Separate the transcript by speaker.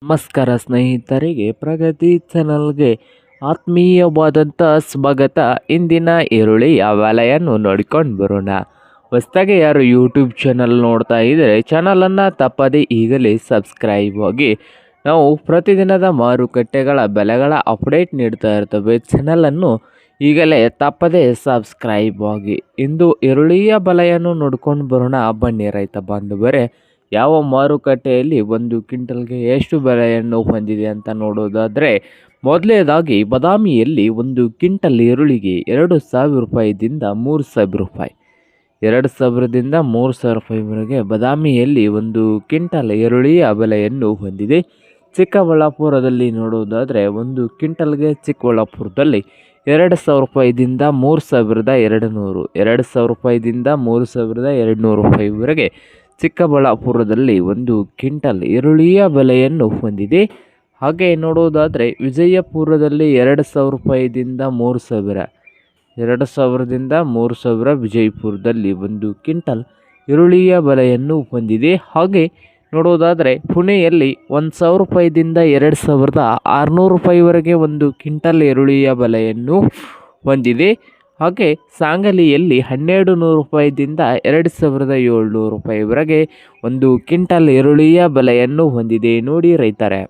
Speaker 1: ನಮಸ್ಕಾರ ಸ್ನೇಹಿತರಿಗೆ, ಪ್ರಗತಿ ಚಾನಲ್ಗೆ ಆತ್ಮೀಯವಾದಂಥ ಸ್ವಾಗತ. ಇಂದಿನ ಈರುಳ್ಳಿಯ ಬೆಲೆಯನ್ನು ನೋಡಿಕೊಂಡು ಬರೋಣ. ಹೊಸದಾಗಿ ಯಾರು ಯೂಟ್ಯೂಬ್ ಚಾನಲ್ ನೋಡ್ತಾ ಇದ್ದರೆ ಚಾನಲನ್ನು ತಪ್ಪದೆ ಈಗಲೇ ಸಬ್ಸ್ಕ್ರೈಬ್ ಆಗಿ. ನಾವು ಪ್ರತಿದಿನದ ಮಾರುಕಟ್ಟೆಗಳ ಬೆಲೆಗಳ ಅಪ್ಡೇಟ್ ನೀಡ್ತಾ ಇರ್ತವೆ. ಚಾನಲನ್ನು ಈಗಲೇ ತಪ್ಪದೆ ಸಬ್ಸ್ಕ್ರೈಬ್ ಆಗಿ. ಇಂದು ಈರುಳ್ಳಿಯ ಬೆಲೆಯನ್ನು ನೋಡ್ಕೊಂಡು ಬರೋಣ. ಬನ್ನಿ ರೈತ ಬಾಂಧವರೇ, ಯಾವ ಮಾರುಕಟ್ಟೆಯಲ್ಲಿ ಒಂದು ಕ್ವಿಂಟಲ್ಗೆ ಎಷ್ಟು ಬೆಲೆಯನ್ನು ಹೊಂದಿದೆ ಅಂತ ನೋಡೋದಾದರೆ, ಮೊದಲನೇದಾಗಿ ಬಾದಾಮಿಯಲ್ಲಿ ಒಂದು ಕ್ವಿಂಟಲ್ ಈರುಳ್ಳಿಗೆ 2,000 ರೂಪಾಯಿದಿಂದ 3,000 ರೂಪಾಯಿ, 2,000ದಿಂದ 3,000 ರೂಪಾಯಿವರೆಗೆ ಬಾದಾಮಿಯಲ್ಲಿ ಒಂದು ಕ್ವಿಂಟಲ್ ಈರುಳ್ಳಿಯ ಬೆಲೆಯನ್ನು ಹೊಂದಿದೆ. ಚಿಕ್ಕಬಳ್ಳಾಪುರದಲ್ಲಿ ನೋಡೋದಾದರೆ ಒಂದು ಕ್ವಿಂಟಲ್ಗೆ ಚಿಕ್ಕಬಳ್ಳಾಪುರದಲ್ಲಿ 2,000 ರೂಪಾಯಿದಿಂದ 3,200, 2,000 ರೂಪಾಯಿದಿಂದ 3,200 ರೂಪಾಯಿವರೆಗೆ ಚಿಕ್ಕಬಳ್ಳಾಪುರದಲ್ಲಿ ಒಂದು ಕ್ವಿಂಟಲ್ ಈರುಳ್ಳಿಯ ಬೆಲೆಯನ್ನು ಹೊಂದಿದೆ. ಹಾಗೆ ನೋಡೋದಾದರೆ ವಿಜಯಪುರದಲ್ಲಿ 2,000 ರೂಪಾಯಿದಿಂದ 3,000, 2,000ದಿಂದ 3,000 ವಿಜಯಪುರದಲ್ಲಿ ಒಂದು ಕ್ವಿಂಟಲ್ ಈರುಳ್ಳಿಯ ಬೆಲೆಯನ್ನು ಹೊಂದಿದೆ. ಹಾಗೆ ನೋಡೋದಾದರೆ ಪುಣೆಯಲ್ಲಿ 1,000 ರೂಪಾಯಿದಿಂದ 2,600 ರೂಪಾಯಿವರೆಗೆ ಒಂದು ಕ್ವಿಂಟಲ್ ಈರುಳ್ಳಿಯ ಬೆಲೆಯನ್ನು ಹೊಂದಿದೆ. ಹಾಗೆ ಸಾಂಗಲಿಯಲ್ಲಿ 1,200 ರೂಪಾಯಿದಿಂದ 2,700 ರೂಪಾಯಿವರೆಗೆ ಒಂದು ಕ್ವಿಂಟಲ್ ಈರುಳ್ಳಿಯ ಬೆಲೆಯನ್ನು ಹೊಂದಿದೆ. ನೋಡಿ ರೈತರೇ,